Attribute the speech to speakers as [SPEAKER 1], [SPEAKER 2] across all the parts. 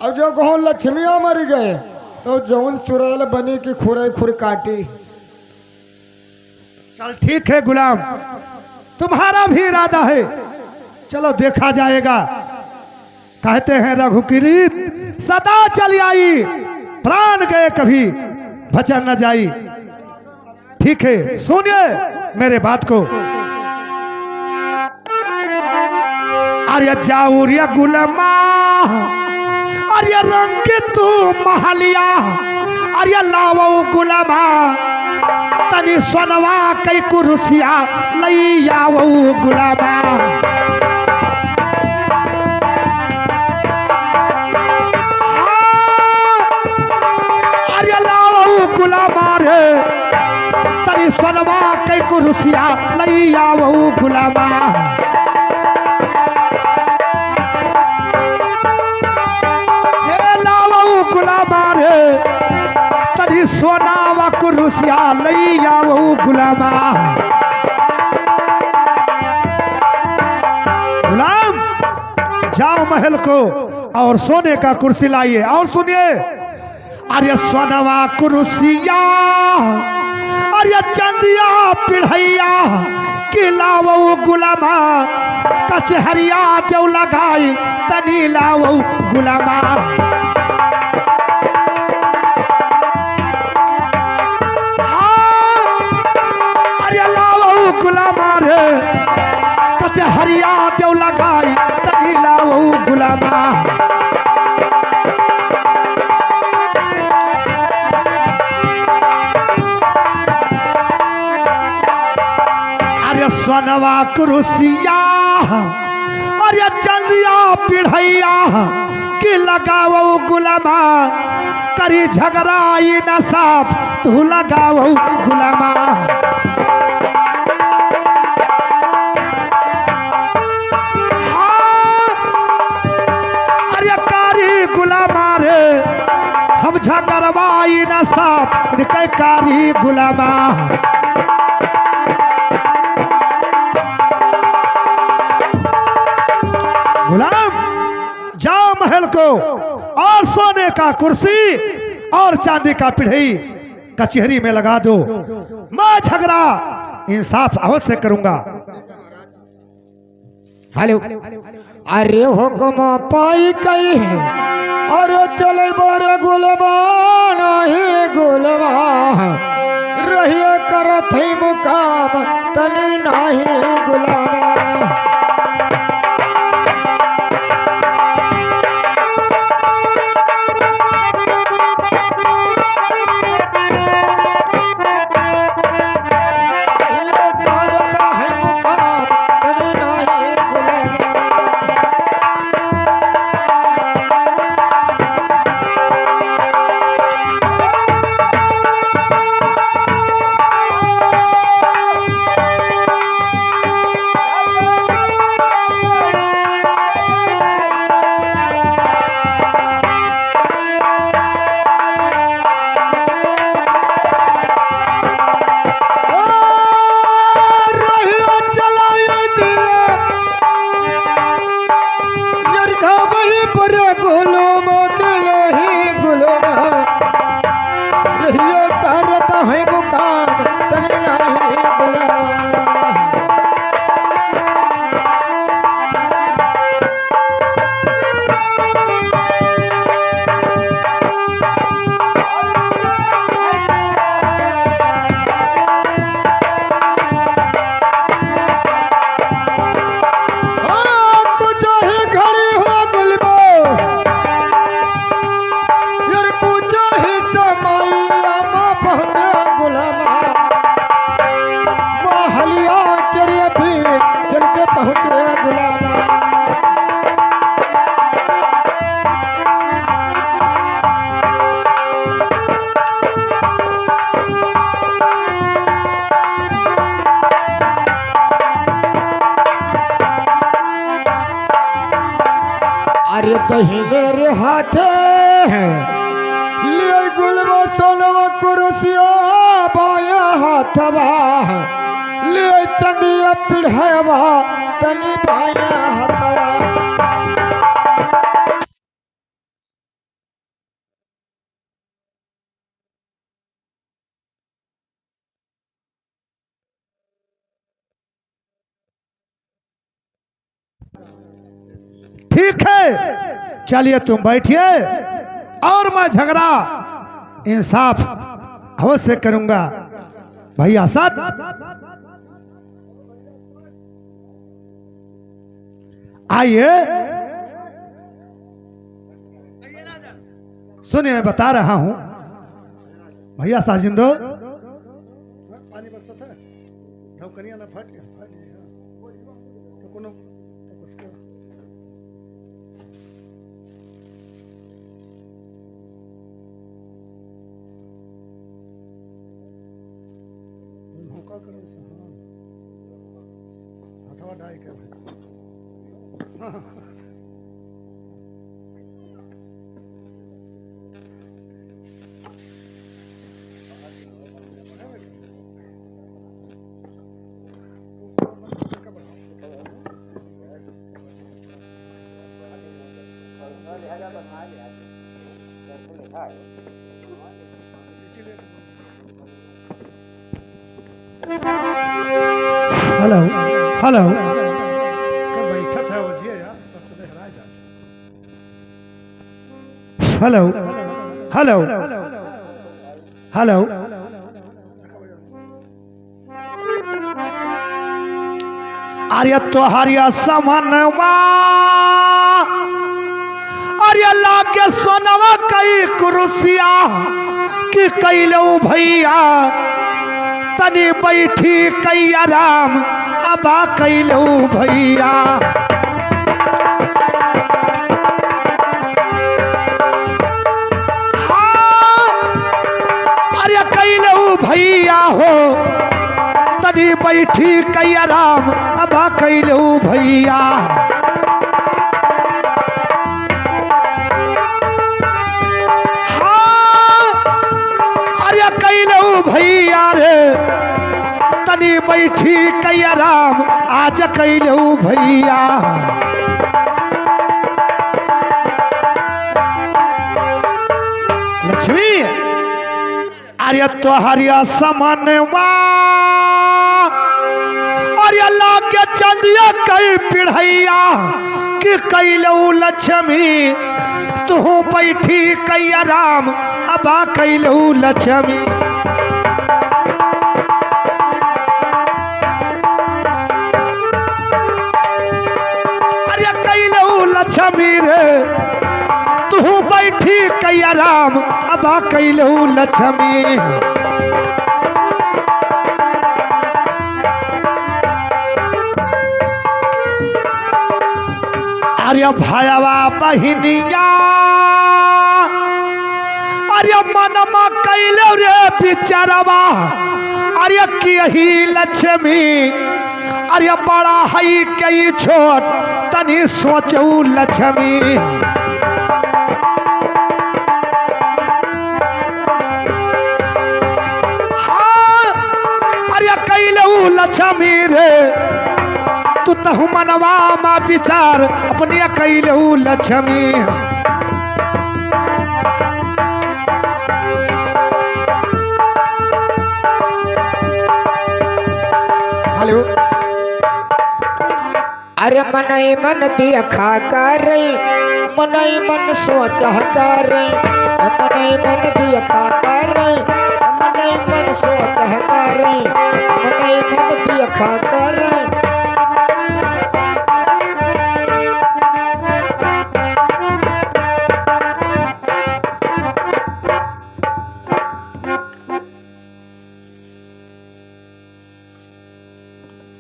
[SPEAKER 1] और जो कहूँ लक्ष्मिया मर गए तो जौन चुड़ैल बनी की खुरे खुर काटी।
[SPEAKER 2] चल ठीक है गुलाम, तुम्हारा भी इरादा है, चलो देखा जाएगा। कहते हैं रघुकीर्त सदा चली आई, प्राण गए कभी भचन न जाई। ठीक है, सुनिए मेरे बात को। अरे जाऊरिया गुलमा, अरे रंग तू महलिया, अरे लावो गुलमा तनी सोनवा कई कुरुसिया लई आवो गुलामा। अरे लावो गुलामा रे तनी सोनवा कई कुरुसिया लई आवो गुलामा। ये लावो गुलामा रे तनी सोनावा कुरुसिया लई आवो गुलामा। गुलाम जाओ महल को और सोने का कुर्सी लाइए। और सुनिए, अरे सोनवा कुरुसिया, अरे चंदिया पिढ़ैया कि लावो गुलामा, कचहरिया देव लगाई तनी लावो गुलामा। गुलामा रे कचहरिया देव लगाई तनी लावो गुलामा। अरे सोनवा कुरुसिया, अरे चंदिया पिढ़ैया कि लगावो गुलामा, करी झगड़ाई न साफ तू लगावो गुलामा। गुलामा रे हम झगड़वाई न साफ कारी गुलामा। गुलाम जाओ महल को और सोने का कुर्सी और चांदी का पिढ़ई कचहरी में लगा दो। मैं झगड़ा इंसाफ अवश्य करूंगा।
[SPEAKER 1] हेलो, अरे हुक्म पाई कई है और चले बारे गुलबा नहीं गुलबा, रहिए करत ही मुकाम तनी नहीं गुलाबा। अरे कहीं मेरे हाथे ले गुलवा सोनवा कुरुसिया बाया हाथवा ले चंदिया पिढ़वा तनी बाया हाथवा।
[SPEAKER 2] ठीक है, चलिए तुम बैठिए और मैं झगड़ा इंसाफ अवश्य करूंगा। भैया साथ आइए, सुनिए मैं बता रहा हूं। भैया साजिंदो पानी बरसत है, नौकरिया ना फट तो कोनो तो उसके मौका करो से हथवा डाई के हेलो हेलो कब बैठा था वो जी यार, सब तो हरा जाते। हेलो हेलो हेलो अरे तो हरिया समनवा अरे लागे सोनवा कई कुरुसिया कि कैलो भैया तनी बैठी कई आराम अबा कैलो भैया। हाँ, अरे कैलो भैया हो तनी बैठी कई आराम अबा कैलो भैया। कैलो भैया रे तनी बैठी कई आराम आज कैलो भैया। लक्ष्मी अरे तो हरिया समनवा अरे लागे चंदिया कई पिढ़ैया कि कैलो लक्ष्मी तू बैठी कई आराम अबा कैलो लक्ष्मी। अरे कैलो लक्ष्मी रे तू बैठी कई आराम अबा कैलो लक्ष्मी। अरे भाईवा बहिनिया अरे मनमा कैलो रे बिचारवा अरे की लक्ष्मी अरे बड़ा है कई छोट तनी सोचू लक्ष्मी। हाँ अरे कैलो लक्ष्मी रे तू तहु मनवा मा विचार अपने कैलो लक्ष्मी।
[SPEAKER 1] हेलो
[SPEAKER 3] अरे मनई मन देखा कर मनई मन सोच कर मनई मन देखा कर मनई मन सोच कर मनई मन देखा कर।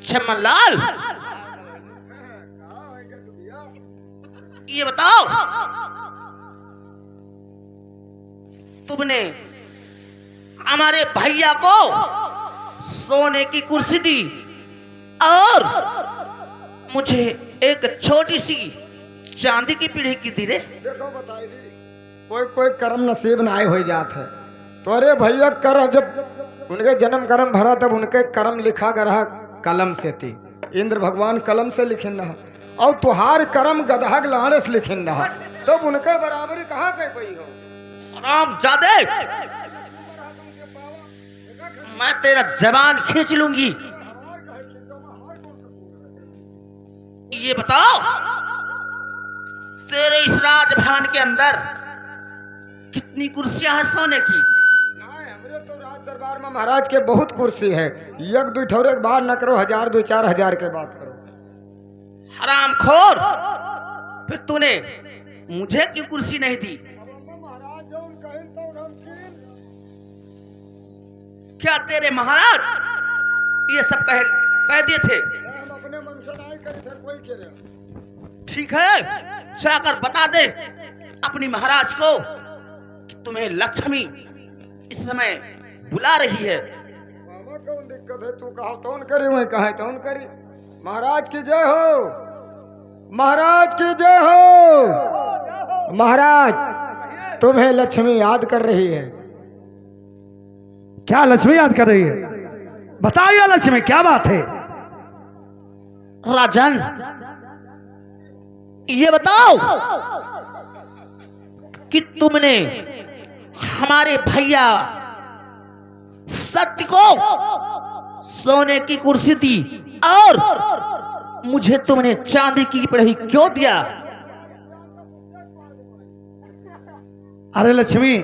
[SPEAKER 4] चमनलाल ये बताओ तुमने हमारे भैया को सोने की कुर्सी दी और मुझे एक छोटी सी चांदी की पीढ़ी की दी रे।
[SPEAKER 1] देखो बताई दी कोई कोई कर्म नसीब ना हो जात है। तो अरे भैया कर्म जब उनके जन्म कर्म भरा तब उनके कर्म लिखा गया कलम से थी। इंद्र भगवान कलम से लिखिन रहा और तुहार कर्म गधा लाने से लिखिन रहा तो उनके बराबरी कहाँ कह पाई हो।
[SPEAKER 4] राम जादे मैं तेरा जबान खींच लूंगी। ये बताओ तेरे इस राजभवन के अंदर कितनी कुर्सियां हैं सोने की?
[SPEAKER 1] हमरे तो राज दरबार में महाराज के बहुत कुर्सी है। एक दो ठौरे के बात न करो, 1000 दो 4000 के बात करो।
[SPEAKER 4] हरामखोर, फिर तूने मुझे क्यों कुर्सी नहीं दी? क्या तेरे महाराज ये सब कह दिए थे?
[SPEAKER 1] हम अपने मन से नहीं करे थे, कोई कह रहा।
[SPEAKER 4] ठीक है, जाकर बता दे अपनी महाराज को कि तुम्हें लक्ष्मी इस समय बुला रही है।
[SPEAKER 1] बाबा कौन दिक्कत है? तू कहा तौन करी, वही कहा तौन करी। महाराज की जय हो, महाराज की जय हो। महाराज तुम्हें लक्ष्मी याद कर रही है।
[SPEAKER 2] क्या लक्ष्मी याद कर रही है? बताइए लक्ष्मी, क्या बात है?
[SPEAKER 4] राजन, ये बताओ कि तुमने हमारे भैया सत्य को सोने की कुर्सी दी और मुझे तुमने चांदी की पढ़ी क्यों दिया?
[SPEAKER 2] अरे लक्ष्मी,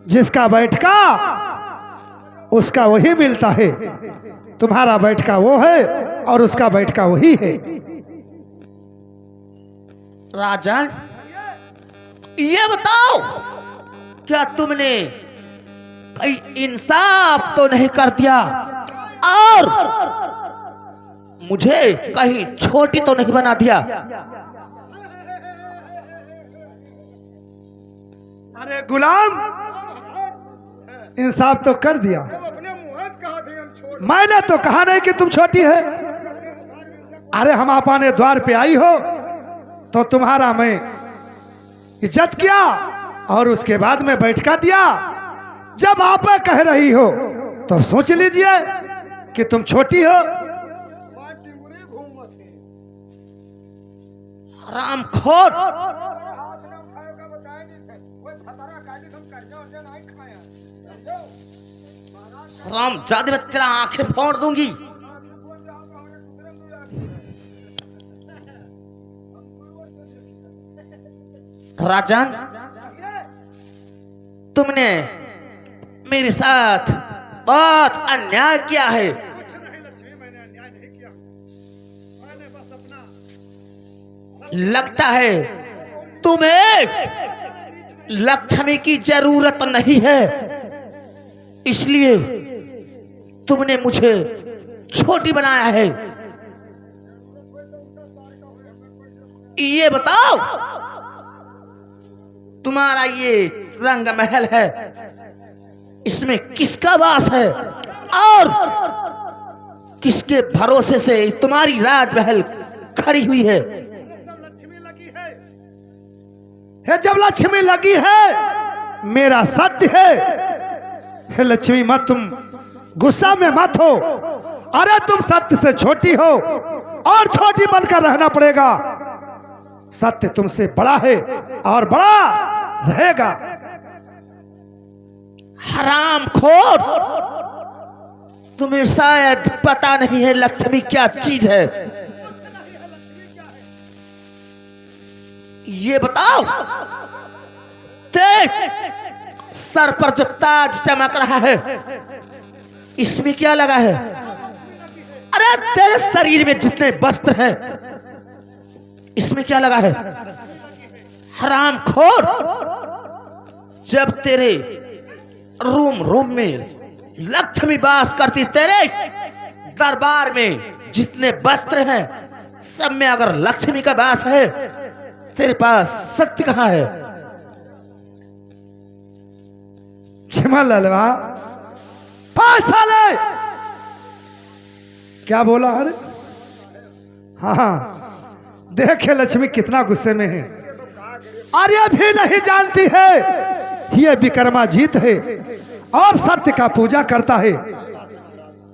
[SPEAKER 2] जिसका बैठका उसका वही मिलता है। तुम्हारा बैठका वो है और उसका बैठका वही है।
[SPEAKER 4] राजन, ये बताओ, क्या तुमने कहीं इंसाफ तो नहीं कर दिया और मुझे कहीं छोटी तो नहीं बना दिया?
[SPEAKER 2] अरे गुलाम, इंसाफ तो कर दिया।
[SPEAKER 1] अपने मुंह से कहा थे हम छोड़।
[SPEAKER 2] मैंने तो कहा नहीं कि तुम छोटी है। अरे हम अपने द्वार पे आई हो तो तुम्हारा मैं इज्जत किया और उसके बाद में बैठका दिया। जब आप कह रही हो तो सोच लीजिए कि तुम छोटी हो।
[SPEAKER 4] हरामखोर, हरामजादे, मैं तेरा आंखें फोड़ दूंगी। राजन, तुमने मेरे साथ बहुत अन्याय किया है। लगता है तुम्हें लक्ष्मी की जरूरत नहीं है, इसलिए तुमने मुझे छोटी बनाया है। ये बताओ, तुम्हारा ये रंग महल है, इसमें किसका वास है और किसके भरोसे से तुम्हारी राजमहल खड़ी हुई है?
[SPEAKER 2] जब लक्ष्मी लगी है, मेरा सत्य है। हे लक्ष्मी, मत तुम गुस्सा में मत हो। अरे तुम सत्य से छोटी हो और छोटी बनकर रहना पड़ेगा। सत्य तुमसे बड़ा है और बड़ा रहेगा।
[SPEAKER 4] हरामखोर, तुम्हें शायद पता नहीं है लक्ष्मी क्या चीज है। ये बताओ, तेरे सर पर जो ताज चमक रहा है, इसमें क्या लगा है? अरे तेरे शरीर में जितने वस्त्र हैं, इसमें क्या लगा है? हरामखोर, जब तेरे रूम में लक्ष्मी वास करती, तेरे दरबार में जितने वस्त्र हैं, सब में अगर लक्ष्मी का वास है, तेरे पास सत्य कहाँ है?
[SPEAKER 2] क्षमा ललवा, साले क्या बोला? अरे हाँ, देखे लक्ष्मी कितना गुस्से में है। और ये भी नहीं जानती है ये विक्रमाजीत है और सत्य का पूजा करता है।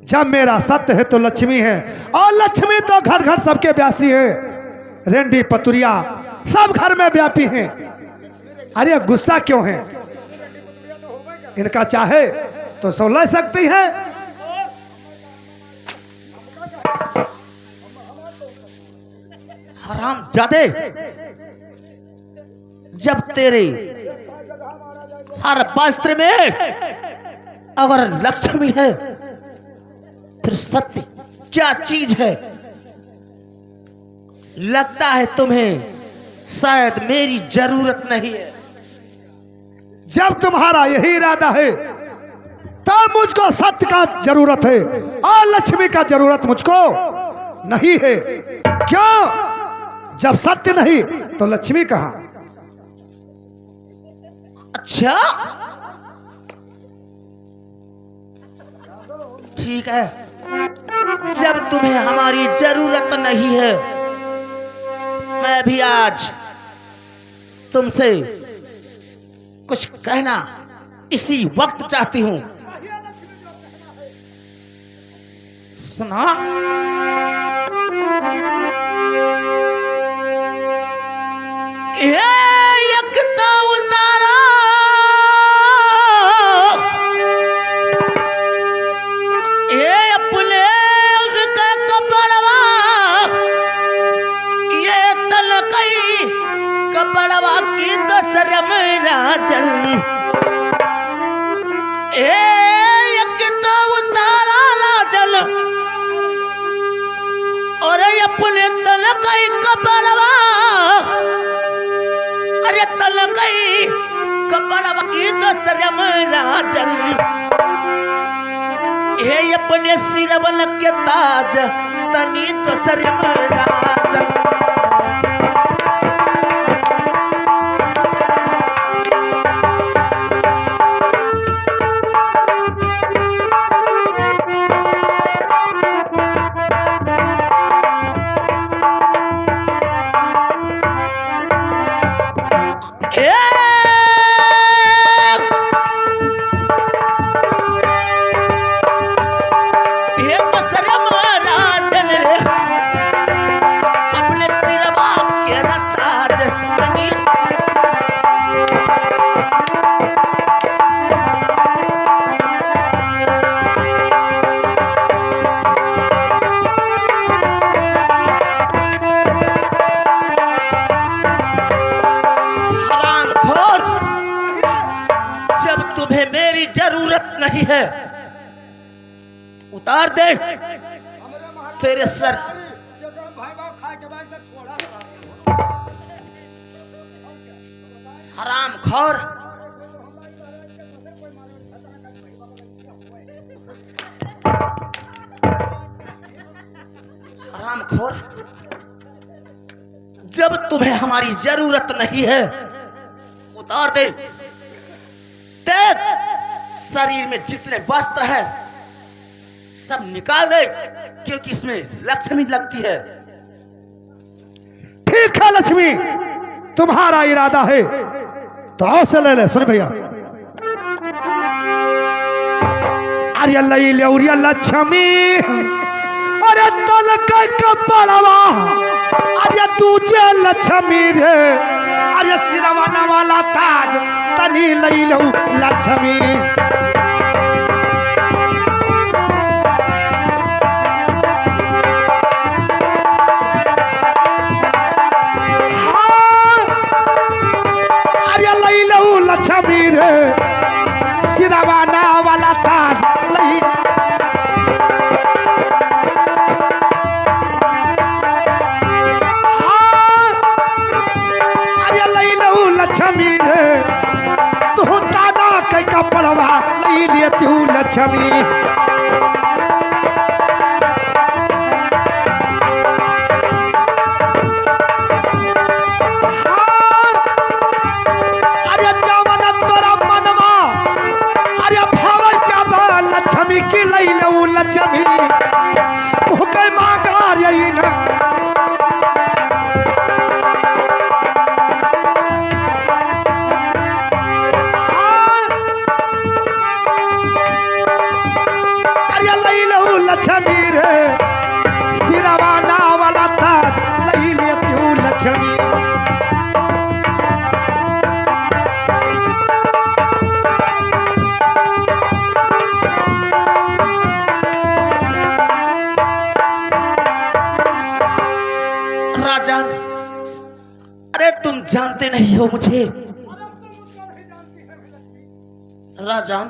[SPEAKER 2] जब मेरा सत्य है तो लक्ष्मी है, और लक्ष्मी तो घर घर सबके व्यासी है। रेंडी पतुरिया सब घर में व्यापी हैं। अरे गुस्सा क्यों है? इनका चाहे तो सो ले सकती है।
[SPEAKER 4] हरामजादे, जब तेरे हर वस्त्र में अगर लक्ष्मी है, फिर सत्य क्या चीज है? लगता है तुम्हें शायद मेरी जरूरत नहीं है।
[SPEAKER 2] जब तुम्हारा यही इरादा है तब मुझको सत्य का जरूरत है और लक्ष्मी का जरूरत मुझको नहीं है। क्यों? जब सत्य नहीं तो लक्ष्मी कहां?
[SPEAKER 4] अच्छा, ठीक है। जब तुम्हें हमारी जरूरत नहीं है, मैं भी आज तुमसे कुछ कहना इसी वक्त चाहती हूं। सुना? एक तो उतारा ये अपने का कपड़वा, ये तलकई कपड़वा की दसर मेरा जल। एक तो उतारा राजल और अपने तलकई कपड़वा, अरे तलकई कपड़वा की दसर मेरा जल। हे अपने सिरवल के ताज तनी तो सर राजन। नहीं है, उतार दे तेरे सर। हराम खोर, हराम खोर, जब तुम्हें हमारी जरूरत नहीं है, उतार दे। शरीर में जितने वस्त्र है सब निकाल दे, क्योंकि इसमें लक्ष्मी लगती है।
[SPEAKER 2] ठीक है लक्ष्मी, तुम्हारा इरादा है तो आओ से ले ले। सुन भैया, अरे लई ले उरिया लक्ष्मी, अरे तल के कपड़वा, अरे तुझे लक्ष्मी रे, अरे सिरवाना वाला ताज तनी लई लो लक्ष्मी। लक्ष्मी रे, सिरवाना वाला ताज लई। अरे लई लू लक्ष्मी रे, तू ताना के कपड़वा लई ले तू लक्ष्मी। की लई लऊ लक्ष्मी मुके मांगा रही ना। अरे लई लऊ लक्ष्मी रे, सिरवाना वाला ताज लई लेती हूँ लक्ष्मी।
[SPEAKER 4] जानते नहीं हो मुझे राजान,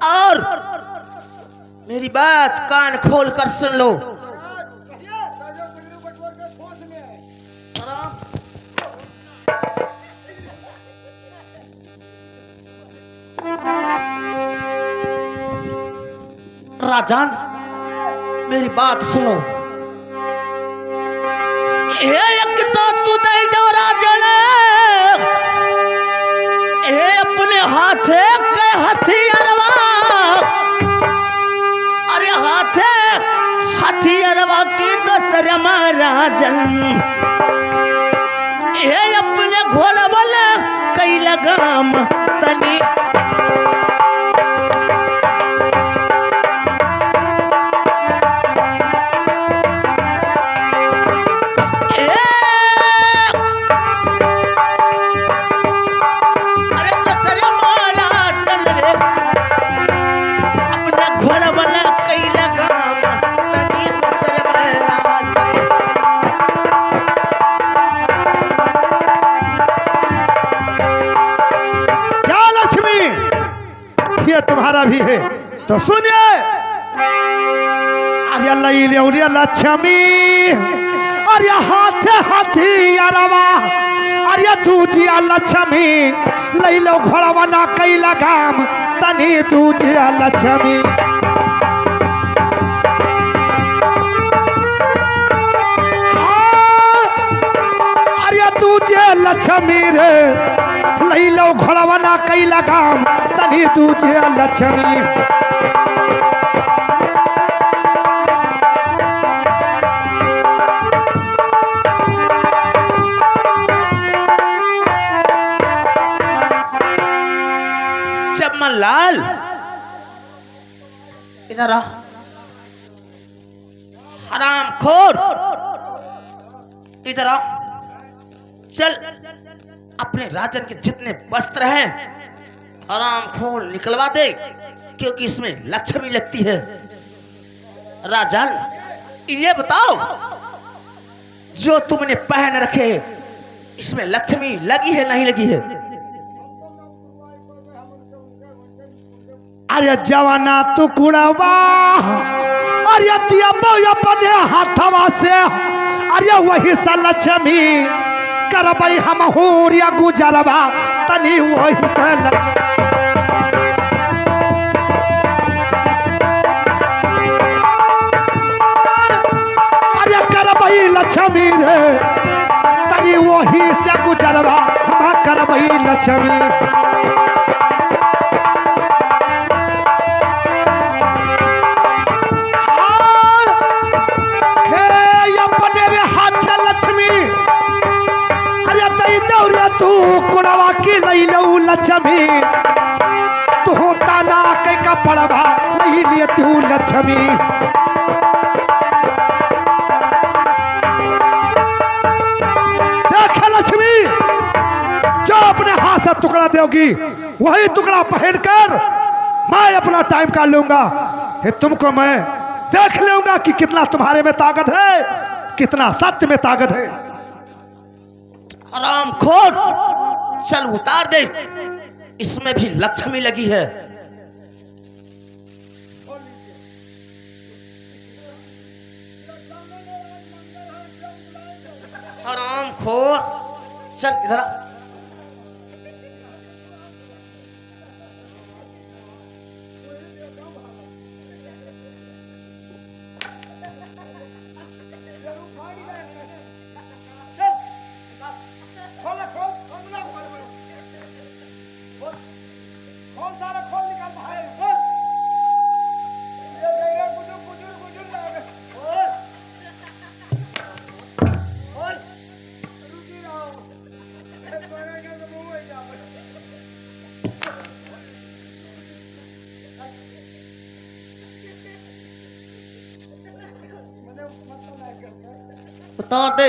[SPEAKER 4] और मेरी बात कान खोल कर सुन लो। राजान मेरी बात सुनो। एक तो तू दे दो राजन, अपने हाथे के हथियारवा, अरे हाथे हथियारवा की दोसर महाराजन, अपने घोड़वल कई लगाम तनी
[SPEAKER 2] तुम्हारा भी है तो सुनिए। अरे लई लक्ष्मी, अरे हाथे हथियारवा, अरे दूजिया लक्ष्मी, लई लो घोड़वा ना कई लगाम तनी दूजिया लक्ष्मी। अरे दूजिया लक्ष्मी रे, लई लो घोड़वा ना कई लगाम तनी दूजिया लक्ष्मी।
[SPEAKER 4] चमन लाल इधर आ, हराम खोर इधर आ, चल अपने राजन के जितने वस्त्र हैं हराम खोर निकलवा दे, क्योंकि इसमें लक्ष्मी लगती है। राजन ये बताओ, जो तुमने पहन रखे इसमें लक्ष्मी लगी है नहीं लगी है?
[SPEAKER 2] अरे जवाना तू कुड़वा, अरे दिया अपने हाथवा से, अरे वही सा लक्ष्मी करबई हम हुरिया गुजरवा तनी वही सा लक्ष्मी। अरे करबई लक्ष्मी रे तनी वही से गुजरवा हम करबई लक्ष्मी। तू कुड़वा की लई लऊ लक्ष्मी, तू ताना के कपड़वा नहीं लिए तू लक्ष्मी। देख लक्ष्मी, जो अपने हाथ से टुकड़ा दोगी वही टुकड़ा पहनकर मैं अपना टाइम काट लूंगा। तुमको मैं देख लूंगा कि कितना तुम्हारे में ताकत है, कितना सत्य में ताकत है।
[SPEAKER 4] हराम खोर, चल उतार दे, इसमें भी लक्ष्मी लगी है। हराम खोर, चल इधर आ। उतार दे,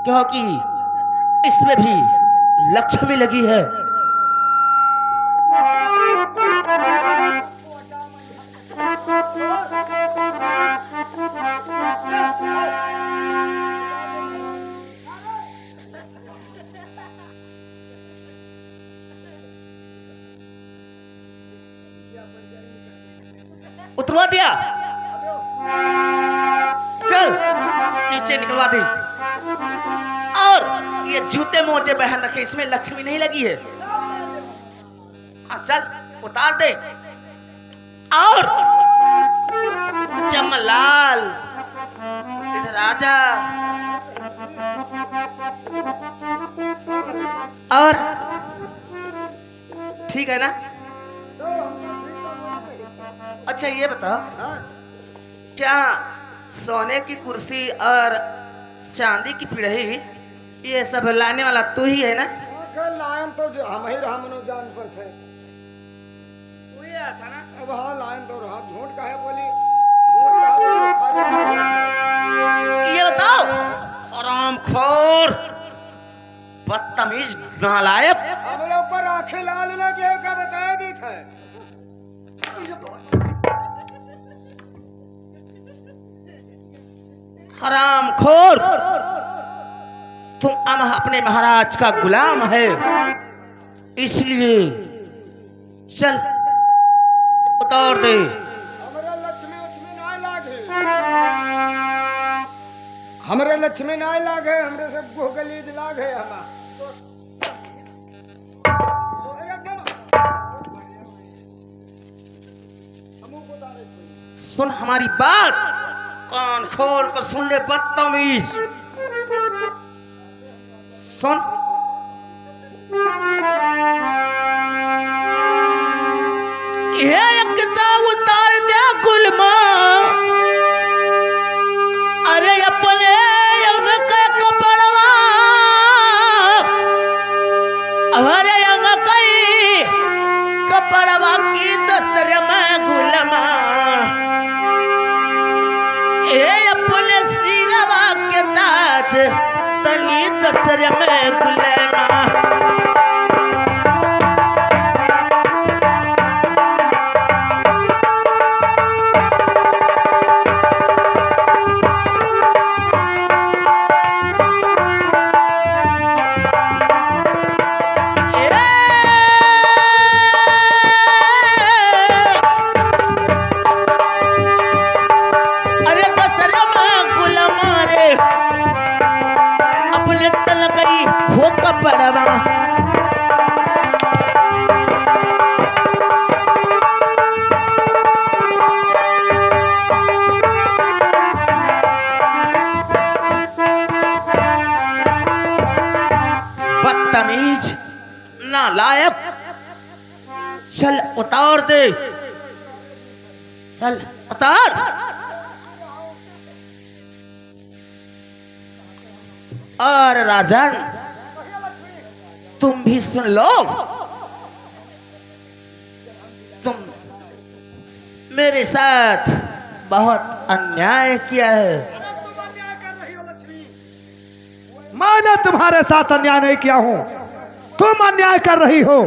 [SPEAKER 4] क्योंकि इसमें भी लक्ष्मी लगी है। उतरवा दिया, चल नीचे निकलवा दे। और ये जूते मोजे पहन रखे, इसमें लक्ष्मी नहीं लगी है। हाँ चल उतार दे। और जमलाल इधर आजा। और ठीक है ना? अच्छा ये बता, क्या सोने की कुर्सी और चांदी की पिढ़ी ये सब लाने वाला तू ही है ना?
[SPEAKER 1] लायन तो जो हम ही रहा मनोजान पर थे।
[SPEAKER 4] तू ही था ना?
[SPEAKER 1] अब हाँ लायन तो रहा, झूठ का है बोली, झूठ का है बोली।
[SPEAKER 4] ये बताओ हरामखोर, बदतमीज, नालायक,
[SPEAKER 1] हमारे ऊपर आंखें लाल लगे का बताया दी था।
[SPEAKER 4] हरामखोर, तुम अपने महाराज का गुलाम है, इसलिए चल उतार दे।
[SPEAKER 1] हमारे लक्ष्मी उच्मी ना लागे, हमारे लक्ष्मी ना लागे, हमरे से गोगलीज लागे।
[SPEAKER 4] सुन हमारी बात, कान खोल कर सुन ले बदतमीज। सुन, ये एकता उतार दिया गुलमा, अरे अपने अंग का कपड़वा, अरे अंग कई कपड़वा की दस्तर में गुलमा, ए अपने सिरवा के ताज तनी दस्तर में गुलमा। कपड़वा बदतमीज, नालायक, चल उतार दे, चल उतार। और राजन तुम भी सुन लो, तुम मेरे साथ बहुत अन्याय किया है।
[SPEAKER 2] मैंने तुम्हारे साथ अन्याय नहीं किया हूं, तुम अन्याय कर रही हो।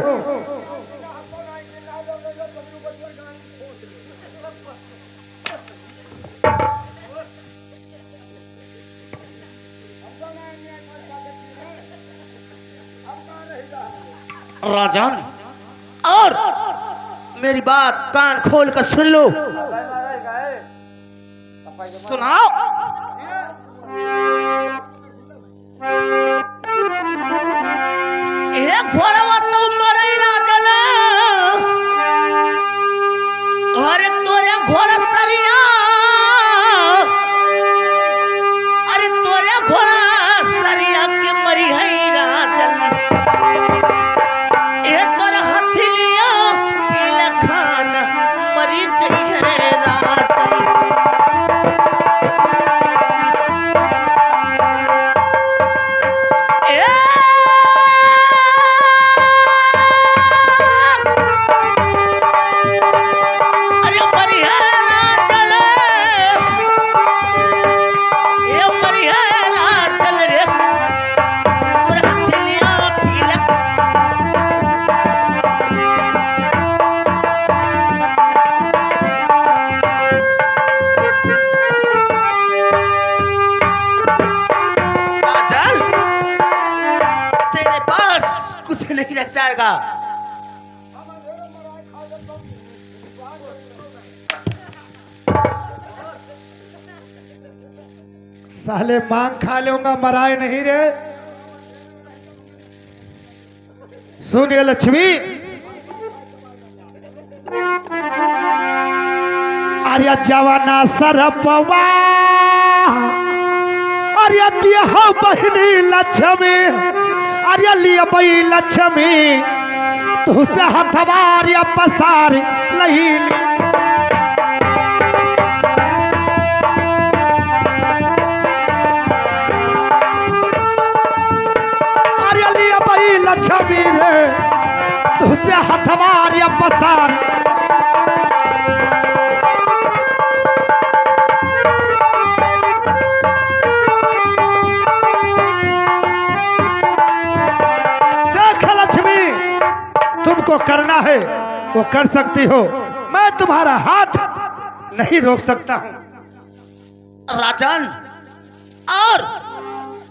[SPEAKER 4] राजन, और मेरी बात कान खोल कर सुन लो, सुनाओ। एक घोड़वा तो मरे राजन, अरे तोरे घोड़ा सरिया, अरे तोरे घोड़ा सरिया के मरी है राजन, हथिलिया पीला खाना मरी चाहिए राजन। अरे मरी है राजन, तेरे पास कुछ नहीं रह जाएगा।
[SPEAKER 2] साले मांग खा लूंगा, मराए नहीं रे। सुन ये लक्ष्मी, अरे जवाना सरपवा, अरे दिया हो बहनी लक्ष्मी, अरे लिया बई लक्ष्मी, तुझसे हथवार या पसार नहीं ली। लक्ष्मी रे तुझसे हथवार या पसार, देख लक्ष्मी, तुमको करना है वो कर सकती हो, मैं तुम्हारा हाथ नहीं रोक सकता हूं।
[SPEAKER 4] राजन, और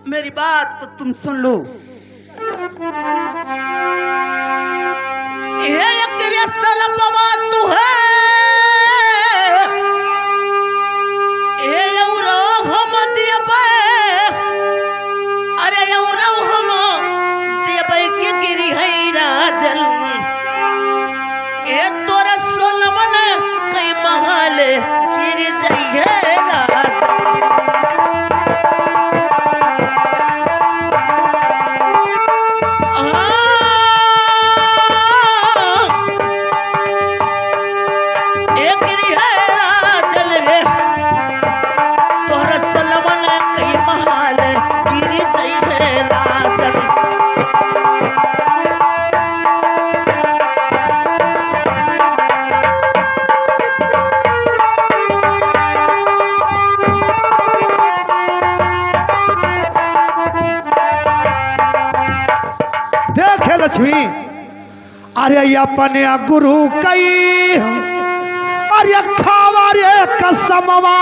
[SPEAKER 4] मेरी बात तो तुम सुन लो। ये सरपवा तू है, ये हम दिया अरे हम दिया के गिरी है राजन, ये तोरा सोलमन कई महल गिरी जाइए राजन।
[SPEAKER 2] लक्ष्मी, अरे अपने गुरु कई, अरे खावा रे कसमवा।